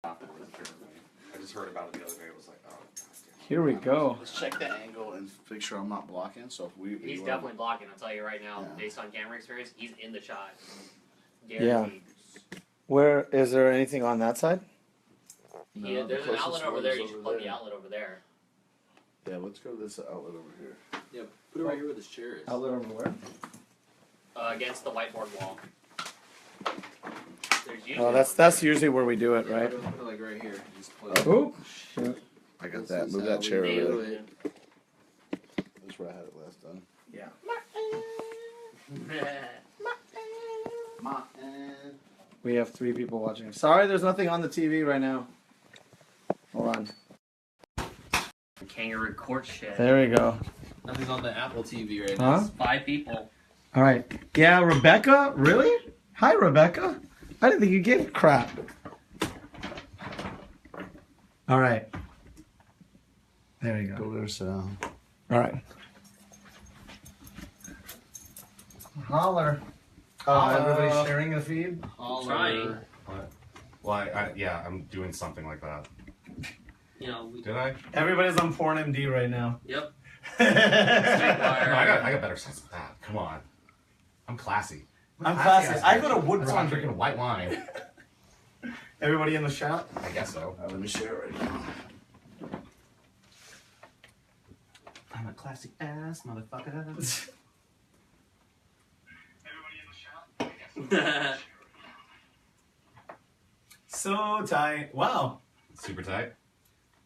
I just heard about it the other day. It was like, oh, God. Here we go. Let's check the angle and make sure I'm not blocking. So if he's definitely blocking. I'll tell you right now, based on camera experience, he's in the shot. Guaranteed. Yeah. Where is there anything on that side? No, there's an outlet over there. You should plug the outlet over there. Yeah, let's go to this outlet over here. Yeah, put it right here where this chair is. Outlet over where? Against the whiteboard wall. Oh, that's usually where we do it, right? Put it like right here. Just plug it. Oh, shoot. I got that. Move that chair over there. That's where I had it last time. Yeah. We have 3 people watching. Sorry, there's nothing on the TV right now. Hold on. Kangaroo court shit. There we go. Nothing's on the Apple TV right now. Huh? 5 people. All right. Yeah, Rebecca? Really? Hi, Rebecca. I didn't think you gave a crap. All right. There you go. Go there, Sal. All right. Holler. Everybody's sharing the feed? Trying. What? Well, yeah, I'm doing something like that. You know. Did I? Everybody's on Porn MD right now. Yep. No, I got better sense of that. Come on. I'm classy. I'm classy. I go to That's why I'm Woodfront. drinking white wine. Everybody in the shop? I guess so. Let me share it right now. I'm a classy ass motherfucker. So tight. Wow. Super tight?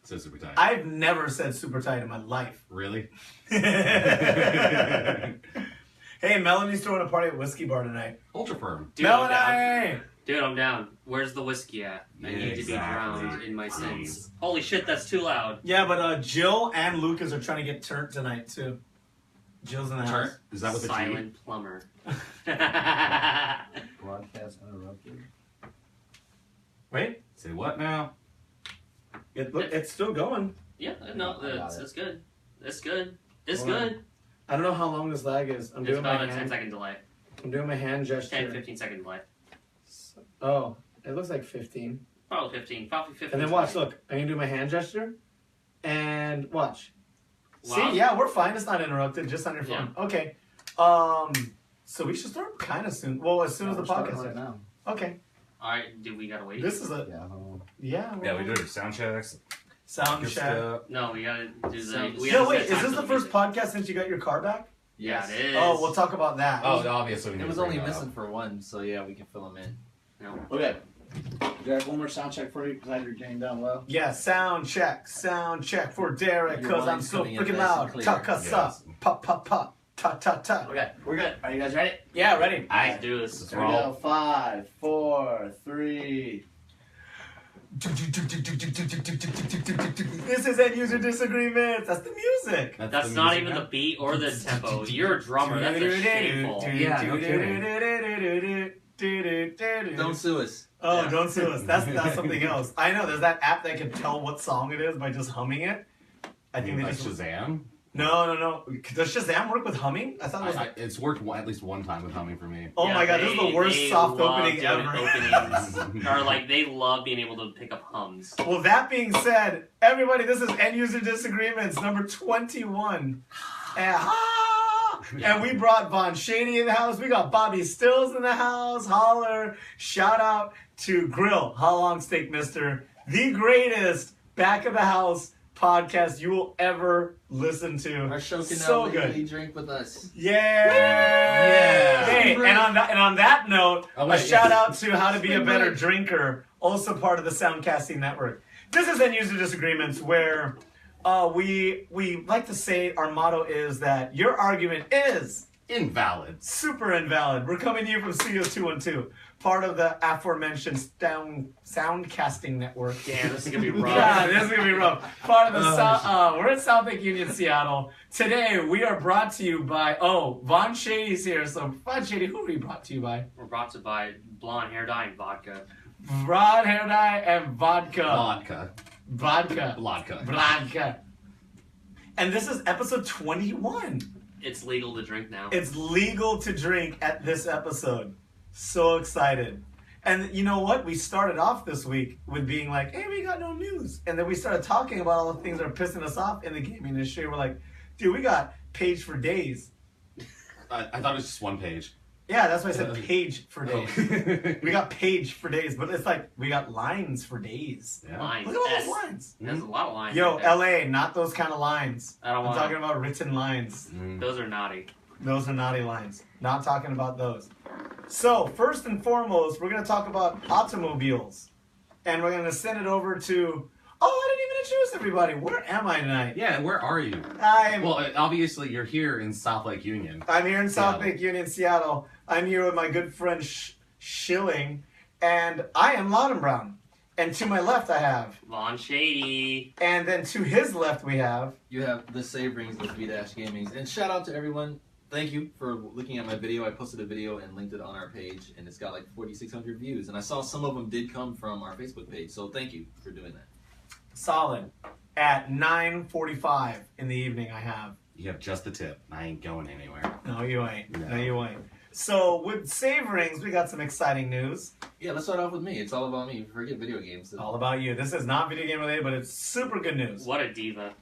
So super tight. I've never said super tight in my life. Really? Hey, Melanie's throwing a party at Whiskey Bar tonight. Ultra firm. Dude, I'm Melanie! down. Dude, I'm down. Where's the whiskey at? I need to be drowned in my sins. Holy shit, that's too loud. Yeah, but Jill and Lucas are trying to get turned tonight, too. Jill's in the house. Is that what the Silent plumber. Broadcast interrupted. Wait. Say what now? It's still going. Yeah, no, it's good. It's good. It's Hold on. good. I don't know how long this lag is. It's about a 10-second delay. I'm doing my hand gesture. 10-15-second delay. Oh, it looks like 15. Probably 15. Probably 15. And then watch, look. I'm going to do my hand gesture. And watch. Wow. See, yeah, we're fine. It's not interrupted. Just on your phone. Yeah. Okay. So we should start kind of soon. Well, as soon as the podcast right now. Okay. All right, do we gotta wait? This is a Yeah. Yeah, we do it. Sound checks. sound check. No, we gotta do the. No, wait. Is this the first podcast since you got your car back? Yeah, it is. Oh, we'll talk about that. Oh, obviously. It was only missing for one, so yeah, we can fill them in. No. Okay. Do I have one more sound check for you? Because I heard you're getting down low. Yeah, sound check for Derek, Your because I'm line's so coming in freaking nice loud. and clear. Talk us up. Yes. Pop, pop, pop. Ta, ta, ta. Okay, we're good. Are you guys ready? Yeah, ready. Let's do this. Here we go. 5, 4, 3. This is end user disagreements. That's the music. That's not even the beat or the tempo. You're a drummer. That's a shameful. Yeah, no Don't sue us. Oh, don't sue us. That's something else. I know. There's that app that can tell what song it is by just humming it. I think they like just Shazam. No. Does Shazam work with humming? I thought it was. It's worked at least one time with humming for me. Oh my god, this is the worst soft opening doing ever. Openings. Or like they love being able to pick up hums. Well, that being said, everybody, this is End User Disagreements number 21. And we brought Von Shady in the house. We got Bobby Stills in the house. Holler. Shout out to Grill. How Long Steak Mister. The greatest back of the house podcast you will ever listen to. Our show can so now good. legally drink with us. Yeah. Hey, and on that note, a shout out to How to Be a Better Drinker, also part of the Soundcasting Network. This is End User Disagreements, where we like to say our motto is that your argument is Invalid. super invalid. We're coming to you from Studio 212, part of the aforementioned Soundcasting Network. Damn, this is gonna be rough. Yeah, this is gonna be rough. Part of the we're at South Lake Union, Seattle. Today we are brought to you by Von Shady's here. So Von Shady, who are we brought to you by? We're brought to by blonde hair dye and vodka. Blonde hair dye and vodka. Vodka. Vodka. And this is episode 21. It's legal to drink now. It's legal to drink at this episode. So excited. And you know what? We started off this week with being like, hey, we got no news. And then we started talking about all the things that are pissing us off in the gaming industry. We're like, dude, we got page for days. I thought it was just one page. Yeah, that's why I said page for days. We got page for days, but it's like we got lines for days. Yeah. Lines. Look at all those lines. There's a lot of lines. Yo, right there. LA, not those kind of lines. I don't I'm want talking about written lines. Those are naughty. Those are naughty lines. Not talking about those. So, first and foremost, we're going to talk about automobiles. And we're going to send it over to... Oh, I didn't even introduce everybody. Where am I tonight? Yeah, where are you? I'm Obviously, you're here in South Lake Union. here in South Seattle. Lake Union, Seattle. I'm here with my good friend Schilling. And I am Laudenbrown. And to my left I have... Von Shady. And then to his left we have... You have the Save Rings with B-Dash Gamings. And shout out to everyone. Thank you for looking at my video. I posted a video and linked it on our page, and it's got like 4,600 views. And I saw some of them did come from our Facebook page, so thank you for doing that. Solid. At 9:45 in the evening I have... You have just the tip. I ain't going anywhere. No, you ain't. No. No, you ain't. So, with Save Rings, we got some exciting news. Yeah, let's start off with me. It's all about me. Forget video games. All about you. This is not video game related, but it's super good news. What a diva.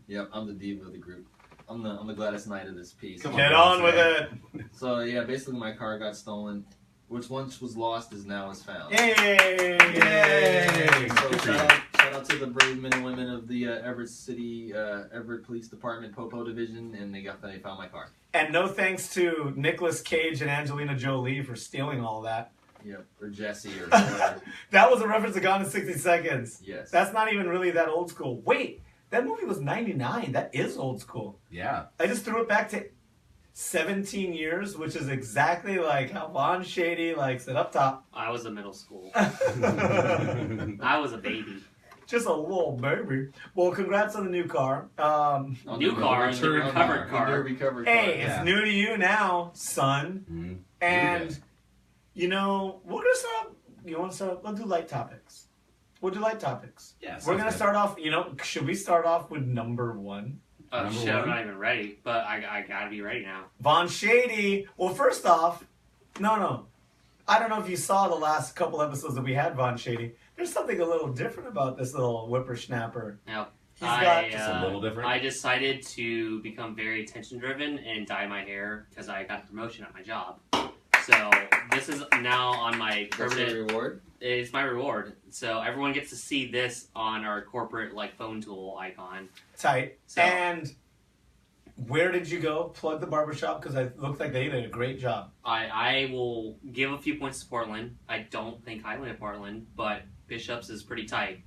Yep, I'm the diva of the group. I'm the Gladys Knight of this piece. Come Get on with it. So yeah, basically my car got stolen, which once was lost is now is found. Yay! Yay! So shout out to the brave men and women of the Everett City, Everett Police Department, Popo Division, and they found my car. And no thanks to Nicolas Cage and Angelina Jolie for stealing all that. Yep, or Jesse or whatever. That was a reference to Gone in 60 Seconds. Yes. That's not even really that old school. Wait, that movie was 99. That is old school. Yeah. I just threw it back to 17 years, which is exactly like how Von Shady likes it up top. I was in middle school. Just I was a baby. a little baby. Well, congrats on the new car. New car, the recovered car. Recovered Hey, car. it's new to you now, son. Mm-hmm. And, you know, we're going to start, you want to start, let's do light topics. We'll do light topics. Yeah, We're going to start off, you know, should we start off with number one? Oh Number shit, I'm one. not even ready. But I gotta be ready now. Von Shady. Well, first off, no. I don't know if you saw the last couple episodes that we had Von Shady. There's something a little different about this little whippersnapper. Now, He's got Just a little different. I decided to become very attention driven and dye my hair because I got a promotion at my job. So this is now on my That's permanent. your reward. It's my reward. So everyone gets to see this on our corporate like phone tool icon. Tight. So- And where did you go? Plug the barbershop because it looked like they did a great job. I will give a few points to Portland. I don't think I went to Portland, but Bishop's is pretty tight.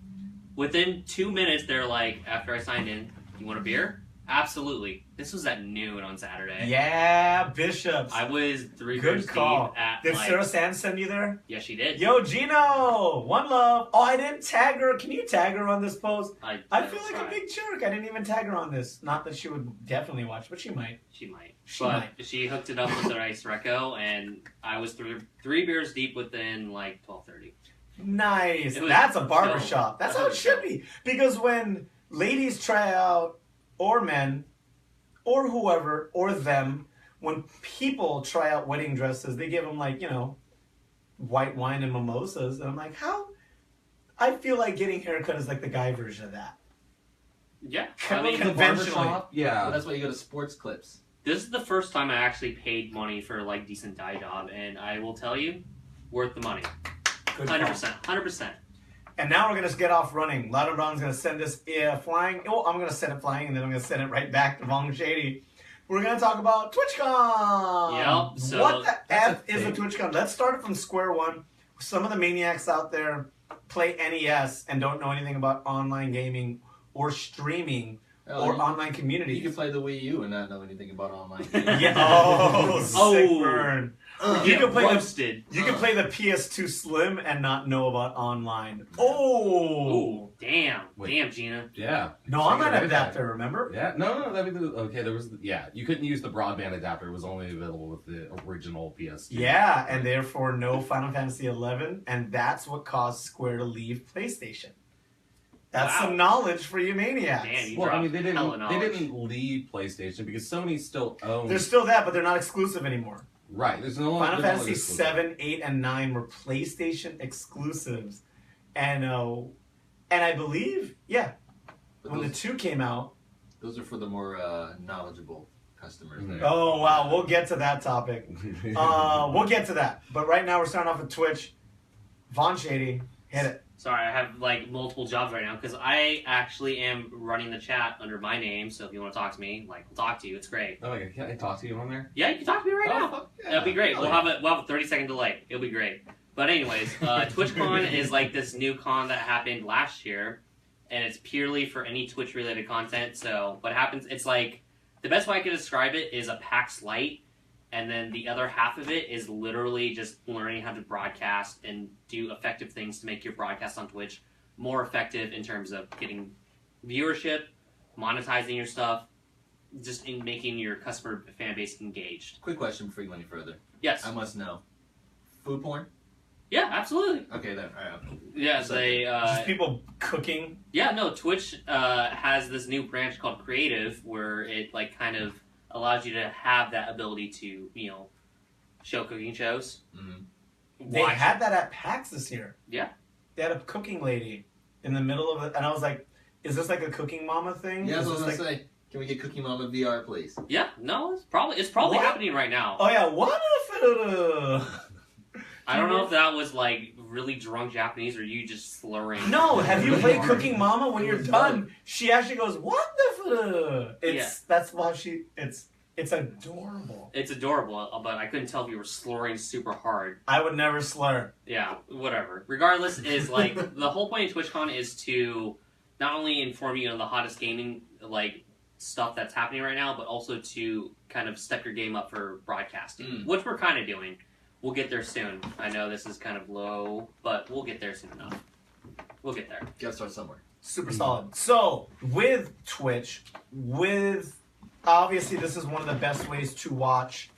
Within 2 minutes, they're like, after I signed in, you want a beer? Absolutely. This was at noon on Saturday. Yeah, Bishops. I was 3 Good beers call. deep at Did like, Sarah Sands send you there? yeah, she did. Yo, Gino! One love. Oh, I didn't tag her. Can you tag her on this post? I feel like a big jerk. I didn't even tag her on this. Not that she would definitely watch, but she might. She might. She but might. she hooked it up with a nice Reco, and I was 3 beers deep within like 12:30. Nice. It was That's a dope. barbershop. That's how it That should was be. Because when ladies try out, or men, or whoever, or them, when people try out wedding dresses, they give them like, you know, white wine and mimosas. And I'm like, how? I feel like getting haircut is like the guy version of that. Yeah. Con- I mean, conventionally. Well, Yeah. that's why you go to Sports Clips. this is the first time I actually paid money for like decent dye job, and I will tell you, worth the money. Good call. 100%. 100%. And now we're going to get off running. Loudon Brown's going to send this flying. Oh, I'm going to send it flying, and then I'm going to send it right back to Vong Shady. We're going to talk about TwitchCon. Yep, so what the F a is a thing. TwitchCon? Let's start it from square one. Some of the maniacs out there play NES and don't know anything about online gaming or streaming or online You communities. can play the Wii U and not know anything about online games. Yeah. Oh, sick Oh. burn. You You can play the roasted. You can play the PS2 Slim and not know about online. Oh. Ooh, damn. Wait. Damn, Gina. Yeah. No, I'm Take an it right adapter, back. remember? Yeah. No. Okay. There was. Yeah. You couldn't use the broadband adapter. It was only available with the original PS2. Yeah, and therefore no Final Fantasy XI, and that's what caused Square to leave PlayStation. That's Wow. some knowledge for you maniacs. Man, you Well, I mean, dropped hella they knowledge. didn't leave PlayStation because Sony still owns. They're still that, but they're not exclusive anymore. Right. There's no Final there's no Fantasy exclusive. 7, 8, and 9 were PlayStation exclusives, and I believe But when the those, 2 came out. those are for the more knowledgeable customers. Mhm. There. Oh wow, we'll get to that topic. We'll get to that. But right now we're starting off with Twitch. Von Shady, hit it. Sorry, I have like multiple jobs right now because I actually am running the chat under my name. So if you want to talk to me, like, we'll talk to you. It's great. Oh, like, can I talk to you on there? Yeah, you can talk to me right now. fuck yeah. That'll be great. Hell We'll yeah. have a 30-second delay. It'll be great. But anyways, TwitchCon is like this new con that happened last year, and it's purely for any Twitch related content. So what happens? It's like the best way I could describe it is a PAX Lite, and then the other half of it is literally just learning how to broadcast and do effective things to make your broadcast on Twitch more effective in terms of getting viewership, monetizing your stuff, just in making your customer fan base engaged. Quick question before you go any further. Yes. I must know. Food porn? Yeah, absolutely. Okay, then. All right. Yeah, they. Just people cooking. Yeah, no. Twitch has this new branch called Creative, where it like kind of allows you to have that ability to show cooking shows. Mm-hmm. They had that at PAX this year. Yeah. They had a cooking lady in the middle of it, and I was like, "Is this like a cooking mama thing?" Yeah, Is that's what I was this gonna say. Can we get Cookie Mama VR, please? Yeah, no, it's probably What? happening right now. Oh yeah, what if it? I don't know if that was like really drunk Japanese or you just slurring. No, have you really played hard. Cooking Mama? When It you're was done, she actually goes, "What the?" It's that's why it's adorable. It's adorable, but I couldn't tell if you were slurring super hard. I would never slur. Yeah, whatever. Regardless, is like the whole point of TwitchCon is to not only inform you on the hottest gaming like stuff that's happening right now, but also to kind of step your game up for broadcasting, which we're kind of doing. We'll get there soon. I know this is kind of low, but we'll get there soon enough. We'll get there. Gotta start somewhere. Super solid. So with Twitch, obviously this is one of the best ways to watch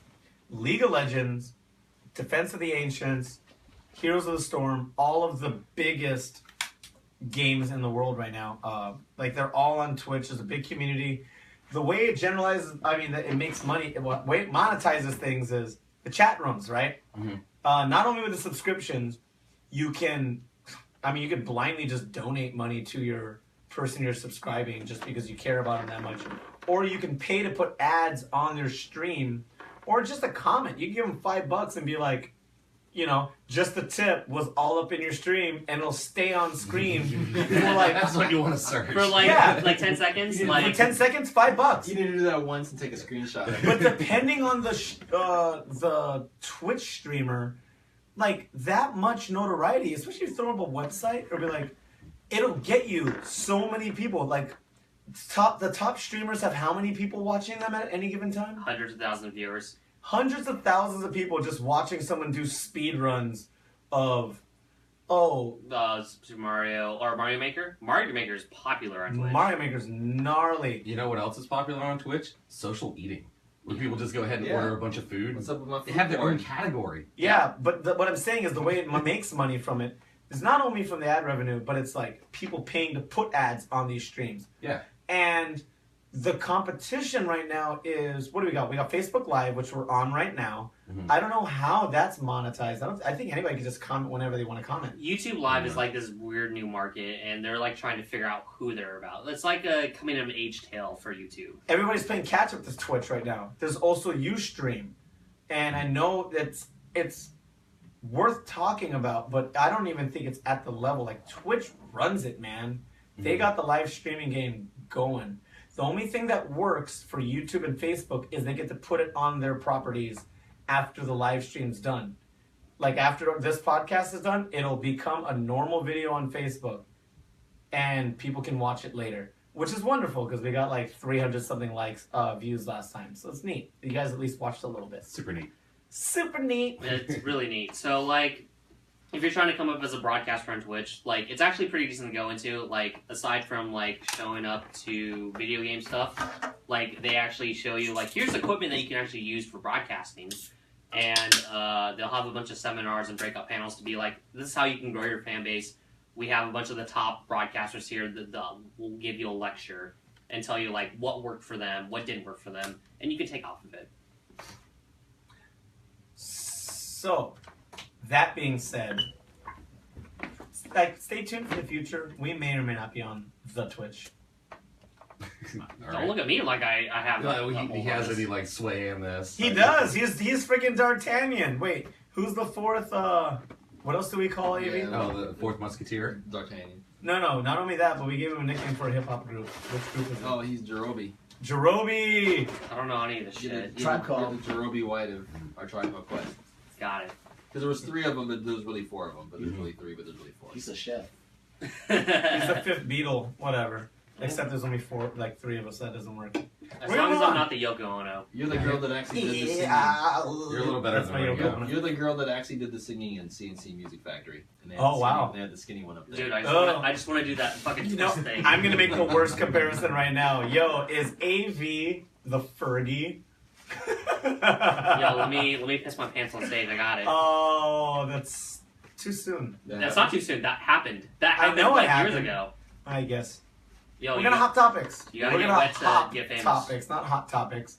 League of Legends, Defense of the Ancients, Heroes of the Storm, all of the biggest games in the world right now. Like they're all on Twitch. There's a big community. The way it generalizes, it makes money. The way it monetizes things is the chat rooms, right? Mhm. Not only with the subscriptions, you can blindly just donate money to your person you're subscribing just because you care about them that much. Or you can pay to put ads on their stream, or just a comment. You can give them $5 and be like, just the tip was all up in your stream, and it'll stay on screen for like That's what you want to search. For like Yeah. like 10 seconds, for like 10 seconds, $5. You need to do that once and take a screenshot. But depending on the Twitch streamer, like that much notoriety, especially if you throw up a website, or be like, it'll get you so many people. Like the top streamers have how many people watching them at any given time? hundreds of thousands of viewers. Hundreds of thousands of people just watching someone do speed runs of Super Mario or Mario Maker. Mario Maker is popular on Twitch. Mario Maker's gnarly. You know what else is popular on Twitch? Social eating. Where people just go ahead and Yeah. order a bunch of food. What's up with my food They have their porn? own category. Yeah, but what I'm saying is the way it makes money from it is not only from the ad revenue, but it's like people paying to put ads on these streams. Yeah. And the competition right now is, what do we got? We got Facebook Live, which we're on right now. Mhm. I don't know how that's monetized. I think anybody can just comment whenever they want to comment. YouTube Live is like this weird new market, and they're like trying to figure out who they're about. It's like a coming of age tale for YouTube. Everybody's playing catch up to Twitch right now. There's also Ustream, and I know it's worth talking about, but I don't even think it's at the level. Like Twitch runs it, man. They got the live streaming game going. The only thing that works for YouTube and Facebook is they get to put it on their properties after the live stream's done. Like after this podcast is done, it'll become a normal video on Facebook, and people can watch it later, which is wonderful because we got like 300 something views last time, so it's neat. You guys at least watched a little bit. Super neat. Super neat. It's really neat. So like, if you're trying to come up as a broadcaster on Twitch, like it's actually pretty decent to go into. Like aside from like showing up to video game stuff, like they actually show you like here's equipment that you can actually use for broadcasting, and they'll have a bunch of seminars and breakout panels to be like, this is how you can grow your fan base. We have a bunch of the top broadcasters here that will give you a lecture and tell you like what worked for them, what didn't work for them, and you can take off of it. So, that being said, like, stay tuned for the future. We may or may not be on the Twitch. Don't look at me like I have. No, he has any like sway in this. He does. He's freaking D'Artagnan. Wait, who's the fourth? What else do we call AV? Yeah. Oh, the fourth musketeer. D'Artagnan. No, not only that, but we gave him a nickname for a hip hop group. Which group is it? Oh, he's Jerobi. Jerobi. I don't know any of this shit. Tribe Called. Jerobi White of our Tribe Called Quest. Got it. Because there was 3 of them, but there was really 4 of them. But there's really 3, but there's really 4. He's a chef. He's the fifth Beatle. Whatever. Except there's only 3 of us. That doesn't work. As long as I'm not the Yoko Ono. You're the girl that actually did the singing. You're a little better That's than my Ringo. Yoko Ono. You're the girl that actually did the singing in CNC Music Factory. And they had Oh, the skinny, wow. They had the skinny one up there. Dude, Oh. I just want to do that fucking You know, twist thing. I'm gonna make the worst comparison right now. Yo, is AV the Fergie? Yo, let me piss my pants on stage. I got it. Oh, that's too soon. That's not too soon. That happened. That I happened know it like years happened. ago. I guess. Yo, We're gonna hot topics. you gotta We're get gonna wet to hot get famous. topics, not hot topics.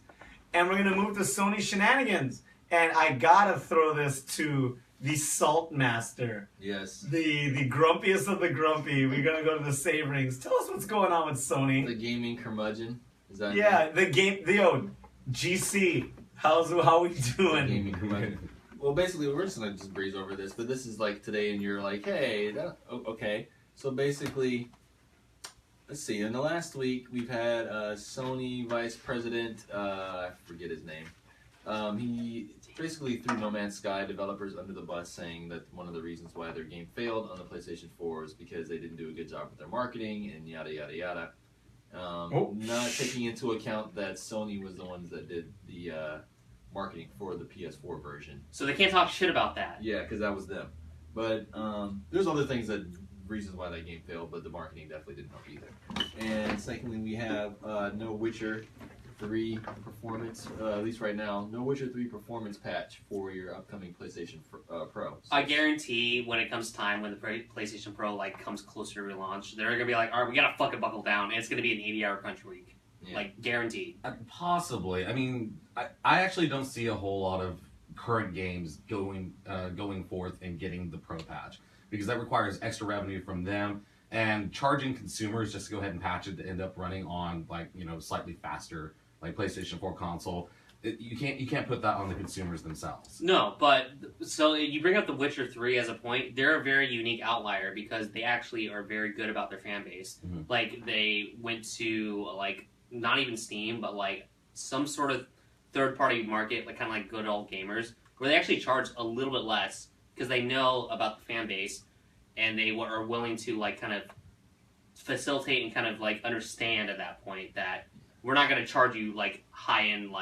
And we're gonna move to Sony shenanigans. And I gotta throw this to the Salt Master, Yes. the grumpiest of the grumpy. We're gonna go to the save rings. Tell us what's going on with Sony. The gaming curmudgeon. Is that Yeah, the game, the GC. How we the doing? gaming curmudgeon? Well, basically, we're just gonna just breeze over this, but this is like today, and you're like, hey, okay. So basically, let's see. In the last week, we've had Sony Vice President, I forget his name. He basically threw No Man's Sky developers under the bus, saying that one of the reasons why their game failed on the PlayStation 4 is because they didn't do a good job with their marketing and yada yada yada. Not taking into account that Sony was the ones that did the marketing for the PS4 version. So they can't talk shit about that. Yeah, because that was them. But there's other things reasons why that game failed, but the marketing definitely didn't help either. And secondly, we have no Witcher 3 performance, at least right now, no Witcher 3 performance patch for your upcoming PlayStation Pro. So I guarantee when it comes time, when the PlayStation Pro comes closer to relaunch, they're gonna be like, all right, we gotta fucking buckle down, and it's gonna be an 80-hour crunch week. Yeah. Guaranteed. Possibly. I mean, I actually don't see a whole lot of current games going forth and getting the Pro patch, because that requires extra revenue from them, and charging consumers just to go ahead and patch it to end up running on slightly faster PlayStation 4 console. You can't put that on the consumers themselves. No, but so you bring up The Witcher 3 as a point. They're a very unique outlier because they actually are very good about their fan base. Mhm. They went to not even Steam, but some sort of third-party market, kind of like Good Old Gamers, where they actually charge a little bit less because they know about the fan base, and they are willing to kind of facilitate and kind of understand at that point that we're not going to charge you high-end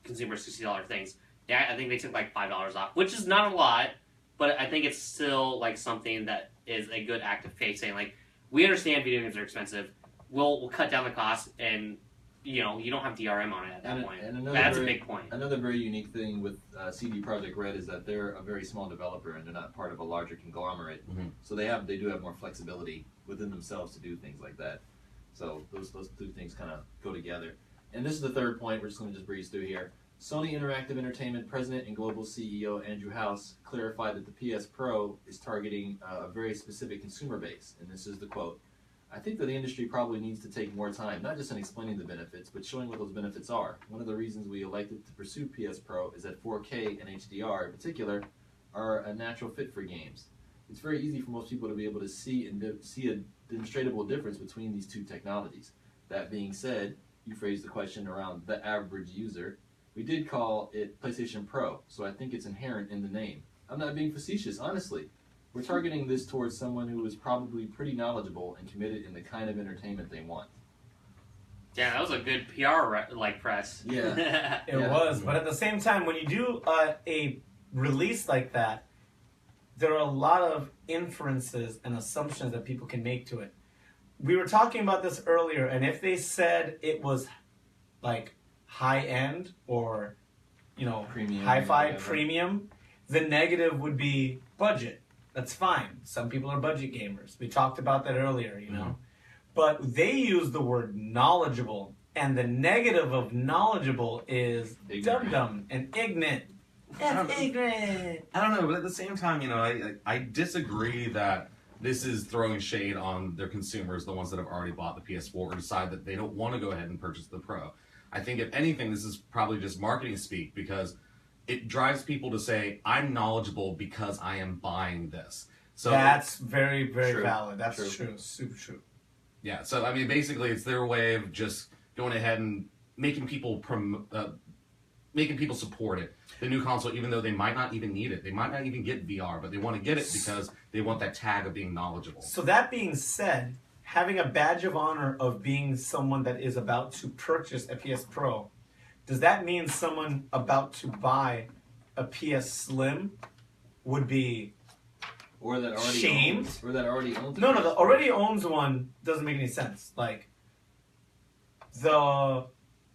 consumer $60 things. Yeah, I think they took $5 off, which is not a lot, but I think it's still something that is a good act of faith, saying we understand video games are expensive. We'll cut down the cost, and you don't have DRM on it at that point. And That's a big point. Another very unique thing with CD Projekt Red is that they're a very small developer and they're not part of a larger conglomerate. Mhm. So they do have more flexibility within themselves to do things like that. So those two things kind of go together. And this is the third point. We're just going to just breeze through here. Sony Interactive Entertainment President and Global CEO Andrew House clarified that the PS Pro is targeting a very specific consumer base. And this is the quote. I think that the industry probably needs to take more time, not just in explaining the benefits, but showing what those benefits are. One of the reasons we elected to pursue PS Pro is that 4K and HDR in particular are a natural fit for games. It's very easy for most people to be able to see a demonstrable difference between these two technologies. That being said, you phrased the question around the average user. We did call it PlayStation Pro, so I think it's inherent in the name. I'm not being facetious, honestly. We're targeting this towards someone who is probably pretty knowledgeable and committed in the kind of entertainment they want. Yeah, that was a good PR press. Yeah. It was, but at the same time, when you do a release like that, there are a lot of inferences and assumptions that people can make to it. We were talking about this earlier, and if they said it was high end or Premium, hi-fi whatever. premium, the negative would be budget. That's fine. Some people are budget gamers. We talked about that earlier, But they use the word knowledgeable, and the negative of knowledgeable is Ignorant. dum-dum and ignorant. That's ignorant. I don't know, but at the same time, you know, I disagree that this is throwing shade on their consumers, the ones that have already bought the PS4 or decide that they don't want to go ahead and purchase the Pro. I think if anything, this is probably just marketing speak because it drives people to say, I'm knowledgeable because I am buying this. So that's very, very True. valid. That's True. true. Super true. yeah, so I mean, basically, it's their way of just going ahead and making people support it, the new console, even though they might not even need it. They might not even get VR, but they want to get it because they want that tag of being knowledgeable. So that being said, having a badge of honor of being someone that is about to purchase a PS Pro, does that mean someone about to buy a PS Slim would be Or that already shamed? owns. Or that already owns. No, the already owns one doesn't make any sense. Like,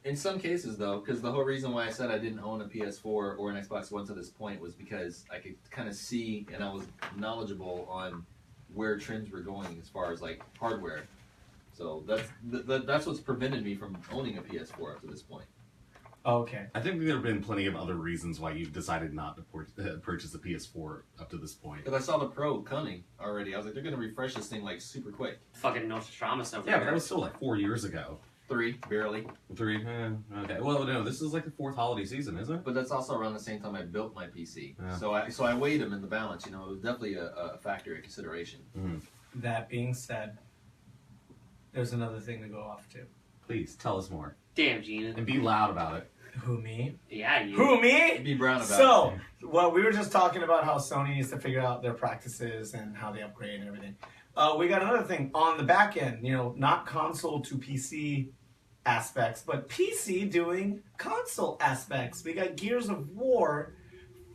In some cases, though, because the whole reason why I said I didn't own a PS4 or an Xbox One to this point was because I could kind of see and I was knowledgeable on where trends were going as far as like hardware. So that's what's prevented me from owning a PS4 up to this point. okay. I think there have been plenty of other reasons why you've decided not to purchase a PS4 up to this point. Because I saw the Pro coming already. I was like, they're going to refresh this thing like super quick. Fucking Nostradamus over Yeah, but there. that was still like 4 years ago. 3, barely. 3? Okay. Well, no, this is like the 4th holiday season, isn't it? But that's also around the same time I built my PC. Yeah. So I weighed them in the balance. You know, it was definitely a factor in consideration. That being said, there's another thing to go off to. Please, tell us more. Damn, Gina. And be loud about it. Who, me? Yeah, you. Who, me? Be brown about it. So, well, we were just talking about how Sony needs to figure out their practices and how they upgrade and everything. We got another thing on the back end, you know, not console to PC aspects, but PC doing console aspects. We got Gears of War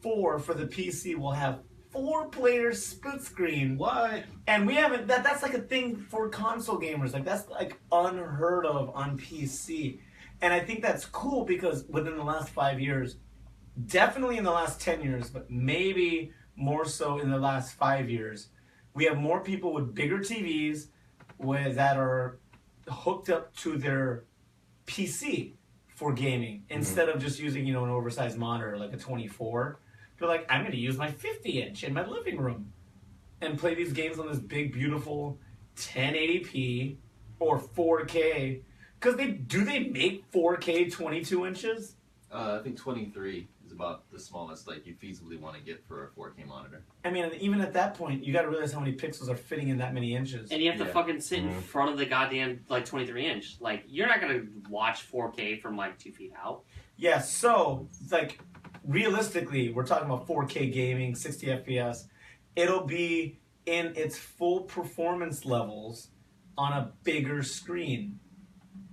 4 for the PC will have 4-player split screen. What? And we haven't, that's like a thing for console gamers. Like, that's like unheard of on PC. And I think that's cool because within the last 5 years, definitely in the last 10 years, but maybe more so in the last 5 years, we have more people with bigger TVs that are hooked up to their PC for gaming instead of just using, you know, an oversized monitor like a 24. They're like, I'm going to use my 50-inch in my living room and play these games on this big, beautiful 1080p or 4K. Because they make 4K 22 inches? I think 23 is about the smallest like you feasibly want to get for a 4K monitor. I mean, even at that point, you got to realize how many pixels are fitting in that many inches. And you have to Yeah. fucking sit in front of the goddamn, like, 23-inch. Like, you're not gonna watch 4K from, like, 2 feet out. Yeah, so, like, realistically, we're talking about 4K gaming, 60 FPS. It'll be in its full performance levels on a bigger screen.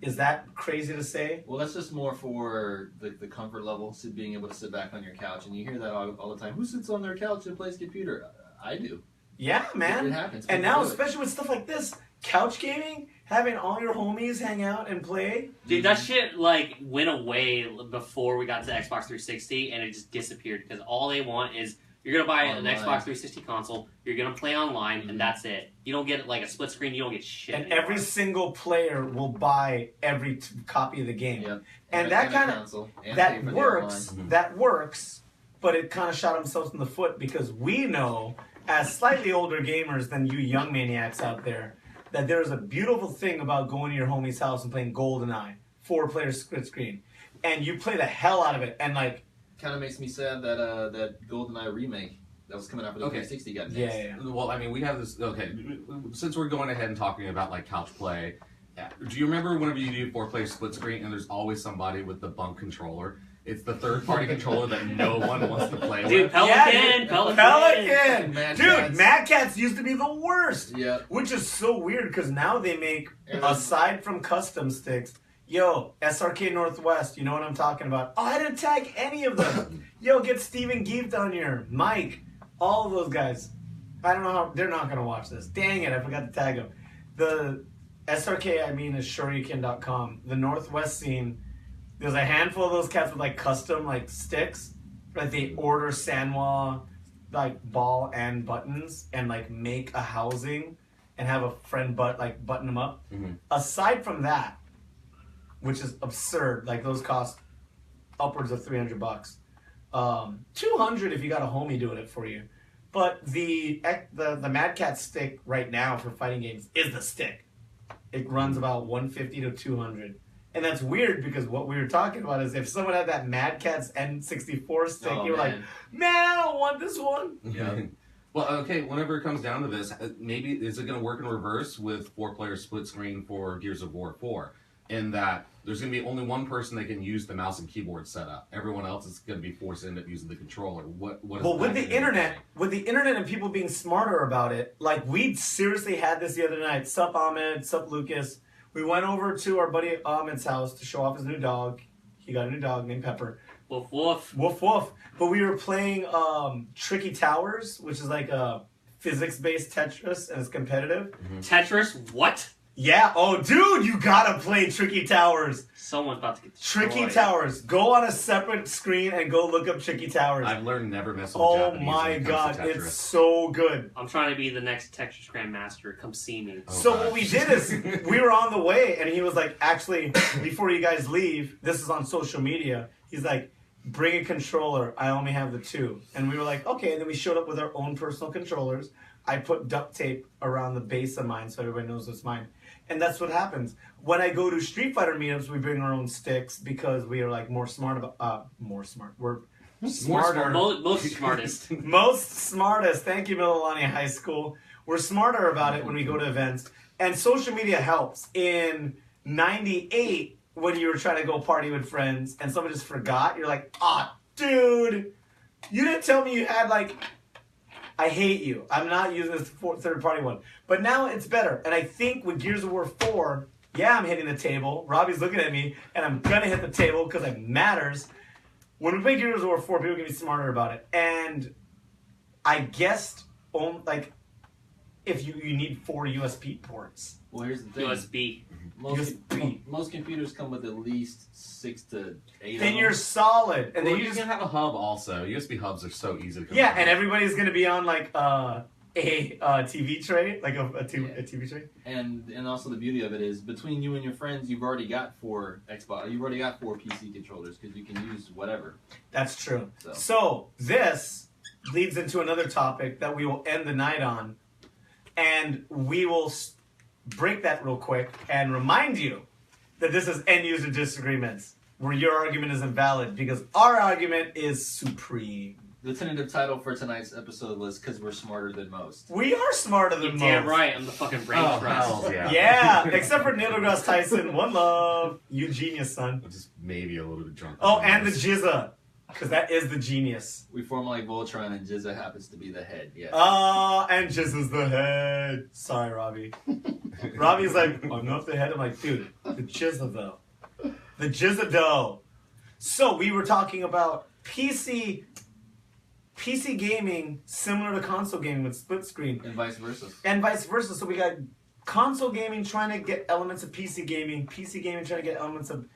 Is that crazy to say? Well, that's just more for the comfort level, being able to sit back on your couch. And you hear that all the time. Who sits on their couch and plays computer? I do. Yeah, man. It happens. And People now, do it. especially with stuff like this, couch gaming, having all your homies hang out and play. Dude, that shit, like, went away before we got to Xbox 360, and it just disappeared, because all they want is, you're gonna buy an Online. Xbox 360 console, you're gonna play online, and that's it. You don't get, like, a split screen, you don't get shit. And anymore. every single player will buy every copy of the game. Yep. And that a kind of console, and pay that for the works. online. That works, but it kind of shot themselves in the foot because we know, as slightly older gamers than you young maniacs out there, that there is a beautiful thing about going to your homie's house and playing GoldenEye, 4-player split screen, and you play the hell out of it. And like, Kind of makes me sad that that GoldenEye remake that was coming out for the Okay. 360 got yeah, nixed. yeah. Well, I mean, we have this. Okay, since we're going ahead and talking about like couch play, do you remember whenever you do 4-player split screen and there's always somebody with the bunk controller? It's the third-party controller that no one wants to play Dude, with. Pelican! Pelican! Mad Dude, Cats. Mad Cats used to be the worst. Yeah. Which is so weird because now they make, And aside from custom sticks, yo, SRK Northwest, you know what I'm talking about. Oh, I didn't tag any of them. Yo, get Steven Gieft on here. Mike, all of those guys. I don't know how, they're not going to watch this. Dang it, I forgot to tag them. The SRK, I mean, is Shoryuken.com. The Northwest scene, there's a handful of those cats with like custom like sticks. Like they order Sanwa like ball and buttons and like make a housing and have a friend button them up. Mhm. Aside from that, which is absurd, like those cost upwards of $300. $200 if you got a homie doing it for you. But the Mad Cat stick right now for fighting games is the stick. It runs about $150 to $200. And that's weird because what we were talking about is if someone had that Mad Cat's N64 stick, you're like, man, I don't want this one. Yeah. Well, okay, whenever it comes down to this, maybe is it going to work in reverse with 4-player split screen for Gears of War 4? In that there's going to be only one person that can use the mouse and keyboard setup. Everyone else is going to be forced to end up using the controller. What is well, with the internet and people being smarter about it, like we seriously had this the other night. Sup Ahmed, sup Lucas. We went over to our buddy Ahmed's house to show off his new dog. He got a new dog named Pepper. Woof woof. Woof woof. But we were playing Tricky Towers, which is like a physics-based Tetris, and it's competitive. Mm-hmm. Tetris? What? Yeah. Oh, dude, you gotta play Tricky Towers. Someone's about to get destroyed. Tricky Towers. Go on a separate screen and go look up Tricky Towers. I've learned never mess with Oh Japanese my when it comes god, to Tetris. it's so good. I'm trying to be the next Tetris Grandmaster. Come see me. Oh, So gosh. what we did is we were on the way, and he was like, actually, before you guys leave, this is on social media. He's like, bring a controller. I only have the 2. And we were like, okay. And then we showed up with our own personal controllers. I put duct tape around the base of mine so everybody knows it's mine. And that's what happens. When I go to Street Fighter meetups, we bring our own sticks because we are like more smart about, more smart. We're smarter. Most smartest. Most smartest. Thank you, Mililani High School. We're smarter about it when we go to events. And social media helps. In 98, when you were trying to go party with friends and someone just forgot, you're like, dude, you didn't tell me you had like, I hate you. I'm not using this third-party one. But now it's better. And I think with Gears of War 4, yeah, I'm hitting the table. Robbie's looking at me, and I'm going to hit the table because it matters. When we play Gears of War 4, people can be smarter about it. And I guessed, like, if you need 4 USB ports. Well, here's the thing. USB. Most computers come with at least 6 to 8 Then of you're them. solid. And Well, then you you just can have a hub also. USB hubs are so easy to come yeah, up and with. everybody's going to be on, like, a TV tray, like a TV tray. And also the beauty of it is between you and your friends, you've already got 4 Xbox, you've already got 4 PC controllers because you can use whatever. That's true. So. So this leads into another topic that we will end the night on, and we will break that real quick and remind you that this is end user disagreements, where your argument is invalid because our argument is supreme. The tentative title for tonight's episode was "Cause We're Smarter Than Most." We are smarter You're than damn most. right. I'm the fucking brain Oh, trust. hell yeah. Yeah, except for Neil deGrasse Tyson. One love. You genius, son. I'm just maybe a little bit drunk. Oh, and the Jizza. Because that is the genius. We form like Voltron, and Jizza happens to be the head. Yes. And Jizza's the head. Sorry, Robbie. Robbie's like, I'm not the head. I'm like, dude, the Jizza though. The Jizza dough. So we were talking about PC gaming similar to console gaming with split screen. And vice versa. And vice versa. So we got console gaming trying to get elements of PC gaming trying to get elements of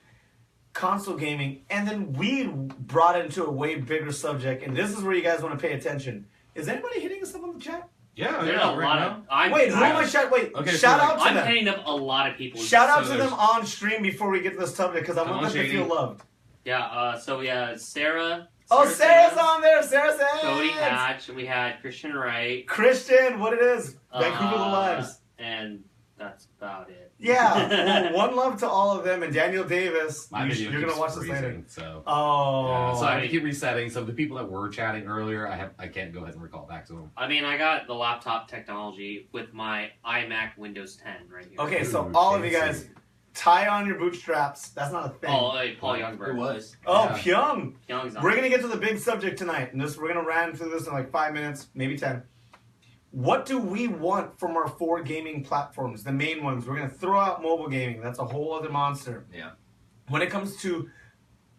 console gaming, and then we brought it into a way bigger subject, and this is where you guys want to pay attention. Is anybody hitting us up on the chat? Yeah, There's yeah, a right lot now. of. I'm, Wait, who am I I'm, shout? Wait, Okay, so, shout like, out to I'm them. hitting up a lot of people. Shout out So to them there's- on stream before we get to this subject because I Come want on, them to Shady. feel loved. Yeah. So we had Sarah. Oh, Sarah's Sands, on there. Sarah says. Cody Hatch. We had Christian Wright. Christian, what it is? Vancouver Lives. And that's about it. Yeah, well, one love to all of them, and Daniel Davis. My video You're gonna keeps watch this later. freezing, So. Oh, Yeah, so I have to keep resetting. So the people that were chatting earlier, I can't go ahead and recall back to them. I mean, I got the laptop technology with my iMac Windows 10 right here. okay, so Ooh, all of you fancy. guys, tie on your bootstraps. That's not a thing. Oh, hey, Paul Youngberg. It was. Oh, Yeah. Pyong. Young's on. We're gonna get to the big subject tonight, and we're gonna ran through this in like 5 minutes, maybe 10. What do we want from our 4 gaming platforms? The main ones. We're gonna throw out mobile gaming. That's a whole other monster. Yeah. When it comes to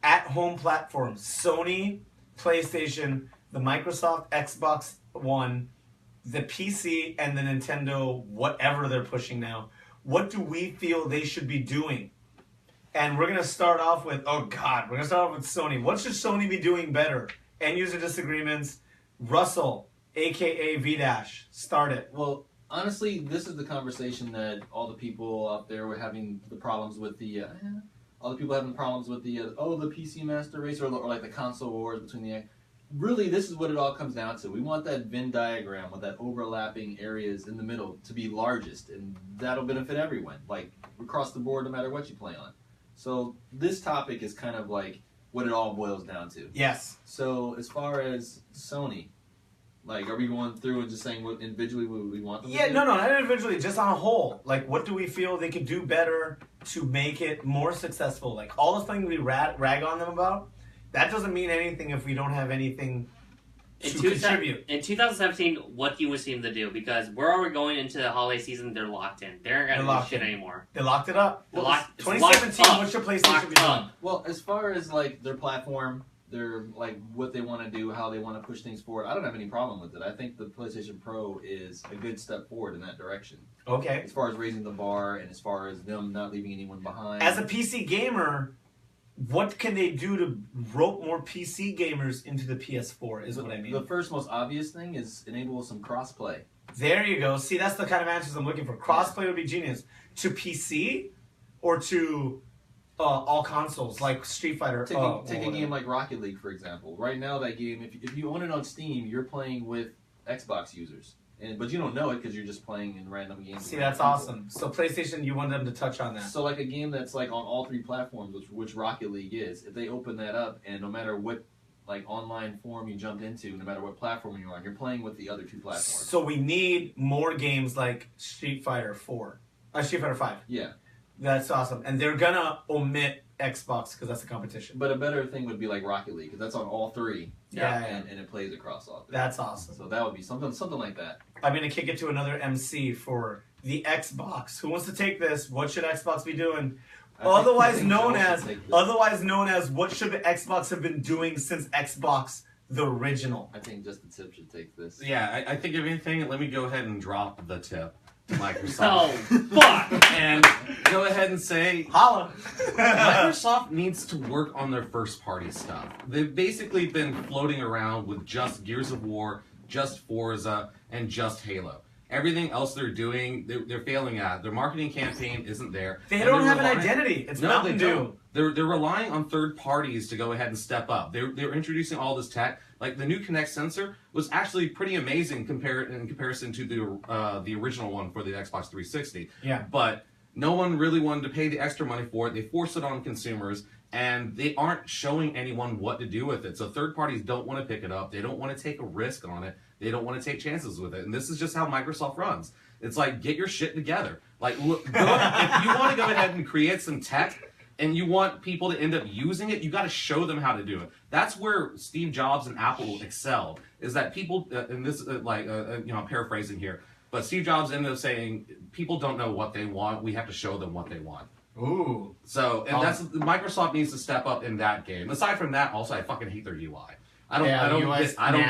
at-home platforms, Sony, PlayStation, the Microsoft Xbox One, the PC, and the Nintendo, whatever they're pushing now. What do we feel they should be doing? And we're going to start off with, we're going to start off with Sony. What should Sony be doing better? End user disagreements. Russell, a.k.a. V-Dash, start it. Well, honestly, this is the conversation that all the people out there were having the problems with the all the people having problems with the the PC Master Race or like the console wars between the. Really, this is what it all comes down to. We want that Venn diagram with that overlapping areas in the middle to be largest, and that'll benefit everyone, like across the board, no matter what you play on. So this topic is kind of like what it all boils down to. Yes. So as far as Sony, like, are we going through and just saying what individually what we want them to do? No, not individually, just on a whole. Like, what do we feel they could do better to make it more successful? Like, all the things we rag on them about, that doesn't mean anything if we don't have anything to contribute. In 2017, what do you wish them to do? Because we're already going into the holiday season, they're locked in. They're not going to do shit anymore. They locked it up. They're locked, 2017, what should PlayStation be doing? Well, as far as, like, their platform, their, like, what they want to do, how they want to push things forward, I don't have any problem with it. I think the PlayStation Pro is a good step forward in that direction. Okay. As far as raising the bar and as far as them not leaving anyone behind. As a PC gamer, what can they do to rope more PC gamers into the PS4 is what I mean. The first most obvious thing is enable some crossplay. There you go. See, that's the kind of answers I'm looking for. Crossplay would be genius. To PC or to all consoles, like Street Fighter. Take a game like Rocket League, for example. Right now, that game, if you own it on Steam, you're playing with Xbox users. But you don't know it because you're just playing in random games. See, that's awesome. So PlayStation, you want them to touch on that. So like a game that's like on all 3 platforms, which Rocket League is, if they open that up and no matter what like online form you jumped into, no matter what platform you're on, you're playing with the other 2 platforms. So we need more games like Street Fighter 5. Yeah. That's awesome. And they're going to omit Xbox because that's the competition. But a better thing would be like Rocket League, because that's on all 3. Yeah. And it plays across all 3. That's awesome. So that would be something like that. I'm going to kick it to another MC for the Xbox. Who wants to take this? What should Xbox be doing? Otherwise known as what should the Xbox have been doing since Xbox the original? I think just the tip should take this. Yeah, I think if anything, let me go ahead and drop the tip to Microsoft. Oh, fuck! And go ahead and say, Holla! Microsoft needs to work on their first party stuff. They've basically been floating around with just Gears of War, just Forza, and just Halo. Everything else they're doing, they're failing at. Their marketing campaign isn't there. They don't have an identity. It's Mountain Dew. They're relying on third parties to go ahead and step up. They're introducing all this tech. Like the new Kinect sensor was actually pretty amazing in comparison to the original one for the Xbox 360. Yeah. But no one really wanted to pay the extra money for it. They forced it on consumers, and they aren't showing anyone what to do with it. So third parties don't want to pick it up. They don't want to take a risk on it. They don't want to take chances with it. And this is just how Microsoft runs. It's like, get your shit together. Like, look, if you want to go ahead and create some tech and you want people to end up using it, you got to show them how to do it. That's where Steve Jobs and Apple excelled, is that people, and this, I'm paraphrasing here, but Steve Jobs ended up saying, people don't know what they want. We have to show them what they want. Ooh. So, and Microsoft needs to step up in that game. Aside from that, also, I fucking hate their UI. I don't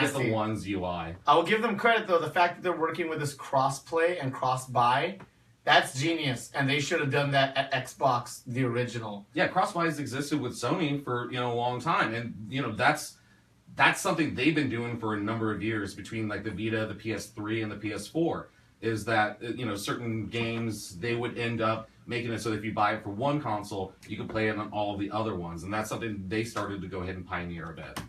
get the One's UI. I will give them credit, though. The fact that they're working with this cross-play and cross-buy, that's genius. And they should have done that at Xbox, the original. Yeah, cross-buy has existed with Sony for a long time. And, that's something they've been doing for a number of years between, like, the Vita, the PS3, and the PS4, is that, certain games, they would end up making it so that if you buy it for one console, you can play it on all of the other ones. And that's something they started to go ahead and pioneer a bit.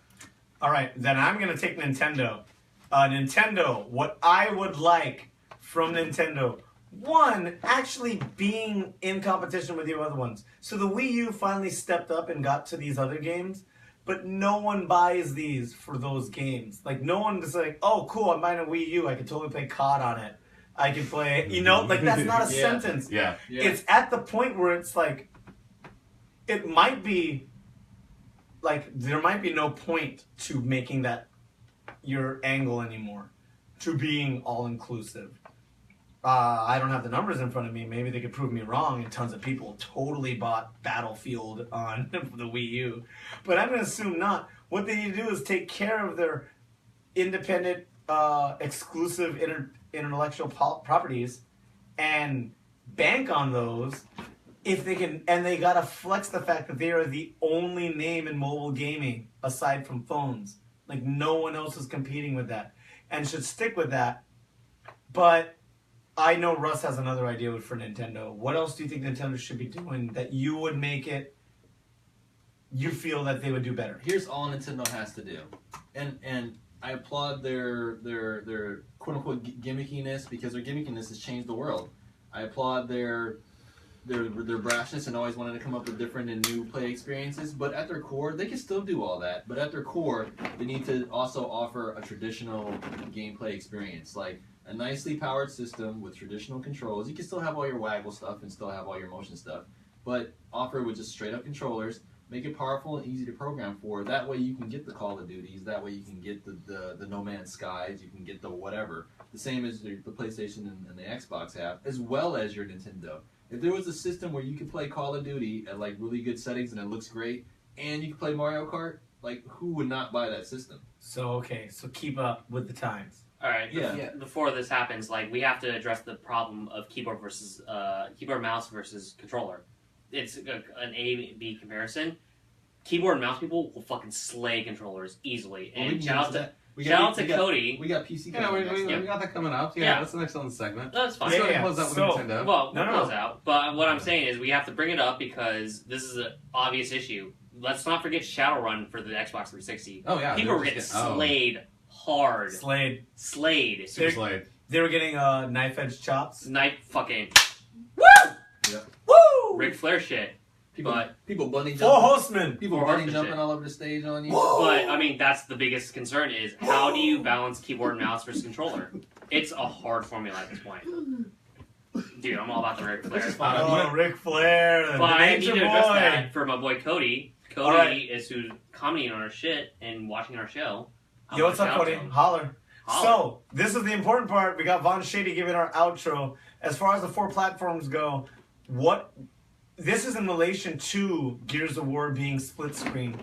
All right, then I'm going to take Nintendo. Nintendo, what I would like from Nintendo, one, actually being in competition with the other ones. So the Wii U finally stepped up and got to these other games, but no one buys these for those games. Like, no one is like, oh, cool, I'm buying a Wii U. I can totally play COD on it. I can play, like, that's not a sentence. Yeah. It's at the point where it's like, it might be, like, there might be no point to making that your angle anymore, to being all-inclusive. I don't have the numbers in front of me. Maybe they could prove me wrong, and tons of people totally bought Battlefield on the Wii U. But I'm going to assume not. What they need to do is take care of their independent, exclusive intellectual properties and bank on those. If they can, and they gotta flex the fact that they are the only name in mobile gaming aside from phones. Like, no one else is competing with that, and should stick with that. But I know Russ has another idea for Nintendo. What else do you think Nintendo should be doing that you would make it you feel that they would do better? Here's all Nintendo has to do, and I applaud their quote unquote gimmickiness, because their gimmickiness has changed the world. I applaud their brashness and always wanting to come up with different and new play experiences. But at their core, they can still do all that. But at their core, they need to also offer a traditional gameplay experience, like a nicely powered system with traditional controls. You can still have all your waggle stuff and still have all your motion stuff, but offer it with just straight up controllers. Make it powerful and easy to program for. That way you can get the Call of Duties. That way you can get the No Man's Skies. You can get the whatever. The same as the PlayStation and the Xbox have, as well as your Nintendo. If there was a system where you could play Call of Duty at like really good settings and it looks great, and you can play Mario Kart, like who would not buy that system? So keep up with the times. All right. Yeah. Before this happens, like we have to address the problem of keyboard mouse versus controller. It's an A/B comparison. Keyboard and mouse people will fucking slay controllers easily. And shout out to Cody. We got PC. Yeah, we got that coming up. Yeah, that's the next on the segment. That's fine. Let's go ahead and close out with Nintendo. Well, we'll close out. But what I'm saying is we have to bring it up because this is an obvious issue. Let's not forget Shadowrun for the Xbox 360. Oh yeah, people were getting slayed hard. Slayed. Super slayed. They were getting knife edge chops. Knife fucking. Woo! Yeah. Woo! Ric Flair shit. People bunny Four jumping. horsemen. People Four bunny horsemen jumping shit. all over the stage on you. Whoa! But I mean, that's the biggest concern is how do you balance keyboard and mouse versus controller? It's a hard formula at this point. Dude, I'm all about the Ric Flair. Oh, Ric Flair, the But I need nature to address boy. that for my boy Cody. Cody right. is who's commenting on our shit and watching our show. Yo, what's up, Cody? Holler. Holler. So, this is the important part. We got Von Shady giving our outro. As far as the 4 platforms go, this is in relation to Gears of War being split screen.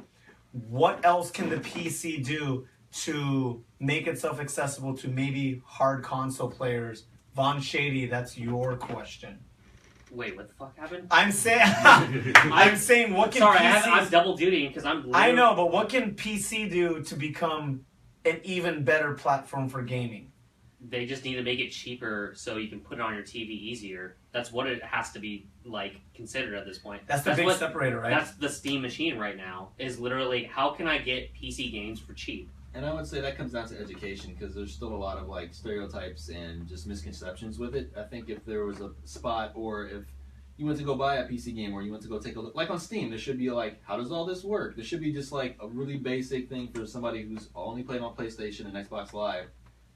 What else can the PC do to make itself accessible to maybe hard console players? Von Shady, that's your question. Wait, what the fuck happened? I'm saying, what can Sorry, PCs... I'm double dutying because I'm. I know, but what can PC do to become an even better platform for gaming? They just need to make it cheaper so you can put it on your TV easier. That's what it has to be like considered at this point. That's the big separator, right? That's the Steam machine right now. Is literally how can I get PC games for cheap? And I would say that comes down to education, because there's still a lot of like stereotypes and just misconceptions with it. I think if there was a spot, or if you went to go buy a PC game, or you went to go take a look, like on Steam, there should be like, how does all this work? There should be just like a really basic thing for somebody who's only playing on PlayStation and Xbox Live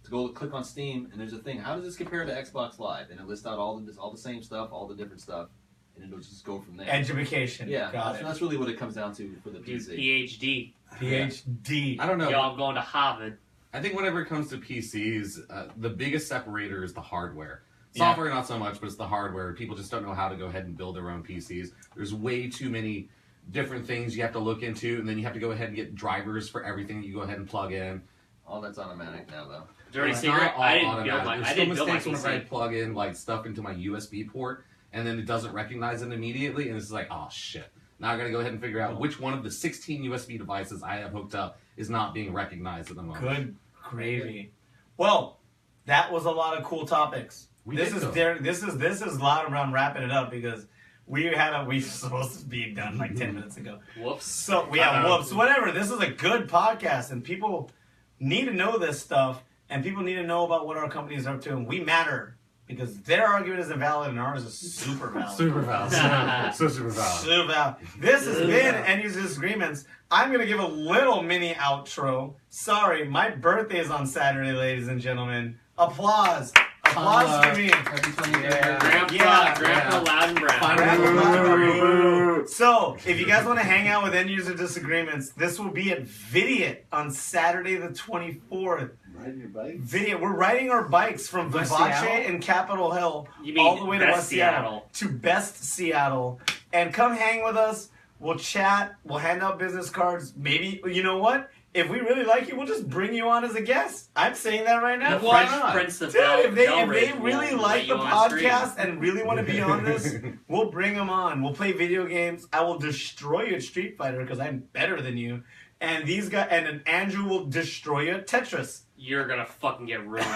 to go click on Steam, and there's a thing. How does this compare to Xbox Live? And it lists out all the same stuff, all the different stuff, and it'll just go from there. Education. Yeah, Got it. that's really what it comes down to for the Dude, PC. PhD. PhD. I don't know. Yo, I'm going to Harvard. I think whenever it comes to PCs, the biggest separator is the hardware. Software, not so much, but it's the hardware. People just don't know how to go ahead and build their own PCs. There's way too many different things you have to look into, and then you have to go ahead and get drivers for everything that you go ahead and plug in. All that's automatic now, though. Dirty It's secret. not all I didn't automatic. build my. There's I still didn't build my mistakes whenever I PC. plug in like stuff into my USB port, and then it doesn't recognize it immediately, and it's like, oh shit. Now I got to go ahead and figure out which one of the 16 USB devices I have hooked up is not being recognized at the moment. Good gravy. Well, that was a lot of cool topics. This is loud around wrapping it up because we were supposed to be done like 10 minutes ago. Whoops. So whoops. Whatever. This is a good podcast, and people need to know this stuff, and people need to know about what our company is up to, and we matter. Because their argument is invalid and ours is super valid. Super valid. So super valid. Super valid. This has been End User Disagreements. I'm going to give a little mini outro. Sorry, my birthday is on Saturday, ladies and gentlemen. Applause. Applause for me. Happy 20th. Grandpa Loud and Brown. Grandpa. So, if you guys want to hang out with End User Disagreements, this will be at Vidiot on Saturday the 24th. Riding your bike? Vidiot. We're riding our bikes from West Vivace Seattle? and Capitol Hill You mean all the way to Best West Seattle to Best Seattle. And come hang with us. We'll chat. We'll hand out business cards. Maybe, you know what? If we really like you, we'll just bring you on as a guest. I'm saying that right now. The Why French not? Prince of Dude, if they Belridge really will like let the you on stream. podcast and really want to be on this, we'll bring them on. We'll play video games. I will destroy you at Street Fighter because I'm better than you. And these guys, and then Andrew will destroy you at Tetris. You're gonna fucking get ruined.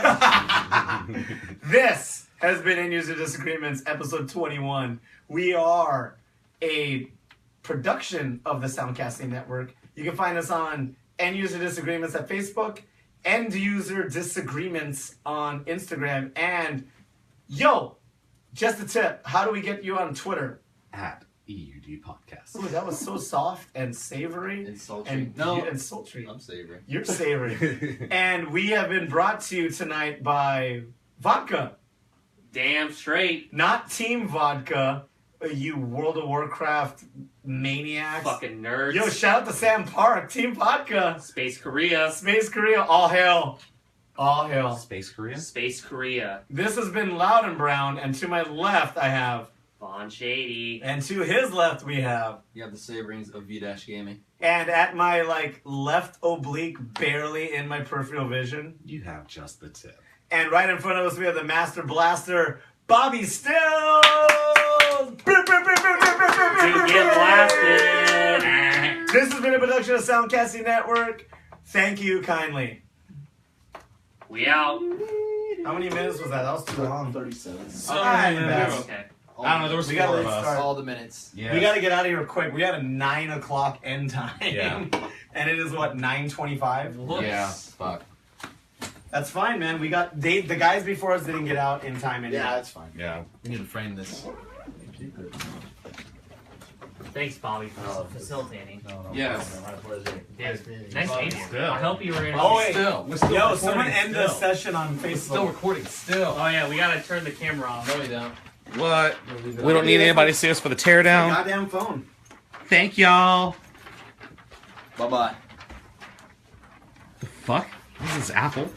This has been End User Disagreements, episode 21. We are a production of the Soundcasting Network. You can find us on End User Disagreements at Facebook, End User Disagreements on Instagram, and yo, just a tip, how do we get you on Twitter? At EUD Podcast. Ooh, that was so soft and savory And sultry. and sultry. I'm savory. You're savory. And we have been brought to you tonight by Vodka. Damn straight. Not Team Vodka, you World of Warcraft maniacs. Fucking nerds. Yo, shout out to Sam Park, Team Vodka. Space Korea. Space Korea, all hail. All hail. Space Korea? Space Korea. This has been Loud and Brown, and to my left I have, Von Shady. and to his left we have, You have the savorings of V-Gaming. and at my left oblique, barely in my peripheral vision, You have just the tip. and right in front of us we have the Master Blaster, Bobby Stills! Dude, get blasted. This has been a production of Soundcasting Network. Thank you kindly. We out. How many minutes was that? That was too long. 37. So Alright, many man. minutes. Okay. I don't know, there was We 4 gotta of us. restart. All the minutes. Yes. We gotta get out of here quick. We had a 9 o'clock end time. Yeah. And it is what, 9:25? Yeah, fuck. That's fine, man. We got the guys before us didn't get out in time anyway. Yeah, that's fine. Yeah. We need to frame this. Thanks, Bobby, for facilitating. Yes. Dude, nice meeting you. Still. I hope you were in. Oh, wait. We're still Yo, recording someone end the still. session on We're still Facebook. recording still. Oh yeah, we gotta turn the camera off. No, we don't. What? We don't need anybody to see us for the teardown. Goddamn phone. Thank y'all. Bye-bye. The fuck? This is Apple.